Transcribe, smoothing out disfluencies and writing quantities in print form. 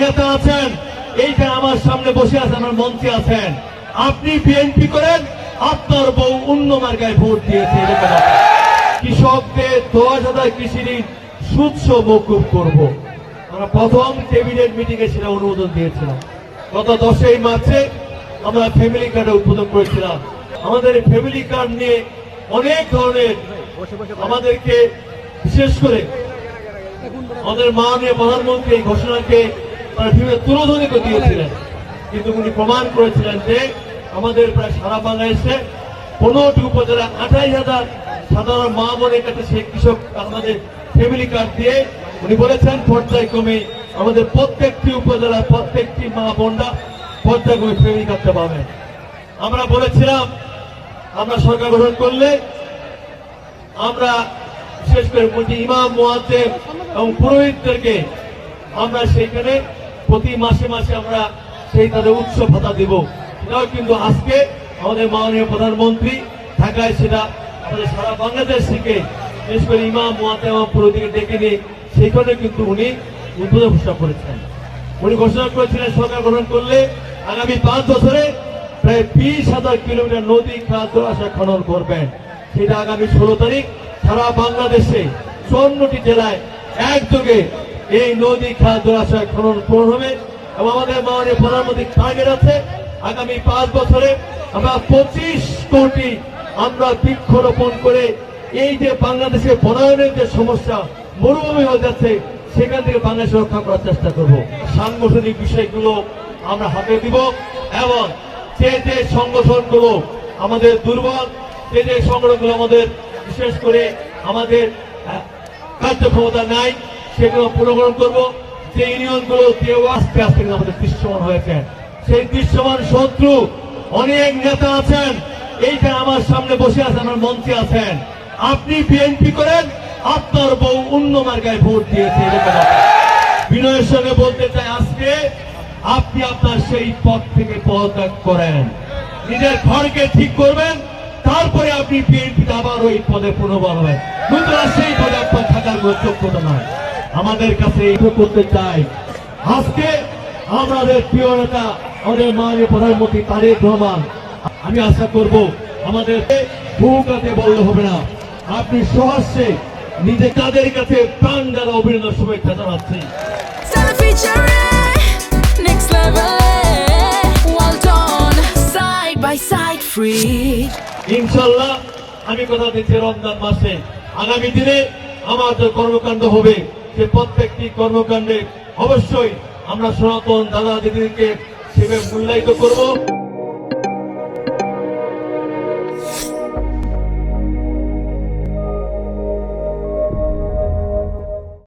নেতা আছেন, এইটা আমার সামনে বসে আছেন, আমার মঞ্চে আছেন, আপনি বিএনপি করেন, আপনার বউ অন্য মার্কায় ভোট দিয়েছে। কৃষকদের 10,000 কৃষি ঋণ সুদ মওকুফ করব। আমরা প্রথম ক্যাবিনেট মিটিং এ সেটা অনুমোদন দিয়েছিলাম। গত 10ই মার্চে আমরা ফ্যামিলি কার্ড উদ্বোধন করেছিলাম। আমাদের ফ্যামিলি কার্ড নিয়ে অনেক ধরনের আমাদেরকে বিশেষ করে আমাদের মাননীয় প্রধানমন্ত্রী এই ঘোষণাকে তুলোধনী করে দিয়েছিলেন, কিন্তু উনি প্রমাণ করেছিলেন যে আমাদের প্রায় সারা বাংলাদেশে 15টি উপজেলা 28,000 সাধারণ মা বোনের কাছে সেই কৃষক আমাদের ফ্যামিলি কার্ড দিয়ে উনি বলেছেন পর্যায়ক্রমে আমাদের প্রত্যেকটি উপজেলার প্রত্যেকটি মা বোনরা পর্যায়ক্রমে ফ্যামিলি কার্ডটা পাবেন। আমরা বলেছিলাম আমরা সরকার গঠন করলে আমরা বিশেষ করে ইমাম মুয়াজ্জিন এবং পুরোহিতদেরকে আমরা সেইখানে প্রতি মাসে মাসে আমরা সেই তাদের উৎসব ভাতা দেব। এটাও কিন্তু আজকে আমাদের মাননীয় প্রধানমন্ত্রী ঢাকায় সেটা আমাদের সারা বাংলাদেশ থেকে বিশেষ করে ইমাম মুয়াজ্জিন এবং পুরোহিতকে ডেকে নিয়ে সেইখানে কিন্তু উনি উদ্বোধন ঘোষণা করেছেন। উনি ঘোষণা করেছিলেন সরকার গঠন করলে আগামী 5 বছরে প্রায় 20,000 কিলোমিটার নদী খাল জলাশয় খনন করবেন। সেটা আগামী 16 তারিখ সারা বাংলাদেশে 54টি জেলায় একযোগে এই নদী খাল জলাশয় খনন পূরণ হবে। এবং আমাদের মাননীয় প্রধানমন্ত্রী টার্গেট আছে আগামী 5 বছরে আমরা 25 কোটি আমরা বৃক্ষরোপণ করে এই যে বাংলাদেশের বনায়নের যে সমস্যা মরুভূমি হয়ে যাচ্ছে সেখান থেকে বাংলাদেশ রক্ষা করার চেষ্টা করব। সাংগঠনিক বিষয়গুলো আমরা হাতে দিব এবং যে যে সংগঠনগুলো আমাদের দুর্বল, যে যে সংগঠনগুলো আমাদের বিশেষ করে আমাদের কার্যক্ষমতা নাই সেগুলো পুনর্গঠন করব। যে ইউনিয়নগুলো কেউ আস্তে আস্তে আমাদের দৃশ্যমান হয়েছে, সেই দৃশ্যমান শত্রু অনেক নেতা আছেন, এইটা আমার সামনে বসে আছেন, আমার মঞ্চে আছেন, আপনি বিএনপি করেন, আপনার বউ অন্য মার্কায় ভোট দিয়েছে। বিনয়ের সঙ্গে বলতে চাই আজকে আপনি আপনার সেই পদ থেকে পদত্যাগ করেন, নিজের ঘরকে ঠিক করবেন, তারপরে আপনি বিএনপিতে আবার ওই পদে পুনর্বহাল হবেন। নতুন সেই পদে আপনার থাকার কোনো যোগ্যতা নয়। আমাদের কাছে এই করতে চাই আজকে আমাদের প্রিয় নেতা আমাদের মাননীয় প্রধানমন্ত্রী তারেক রহমান, আমি আশা করব আমাদের ভূমিকাতে বললে হবে না, আপনি সহজে নিজে তাদের কাছে প্রাণ দ্বারা অভিনন্দন শুভেচ্ছা জানাচ্ছি। ইনশাল্লাহ আমি কথা দিচ্ছি রমজান মাসে আগামী দিনে আমার যে কর্মকাণ্ড হবে সে প্রত্যেকটি কর্মকাণ্ডে অবশ্যই আমরা সনাতন দাদা দিদিকে সেভাবে মূল্যায়িত করব।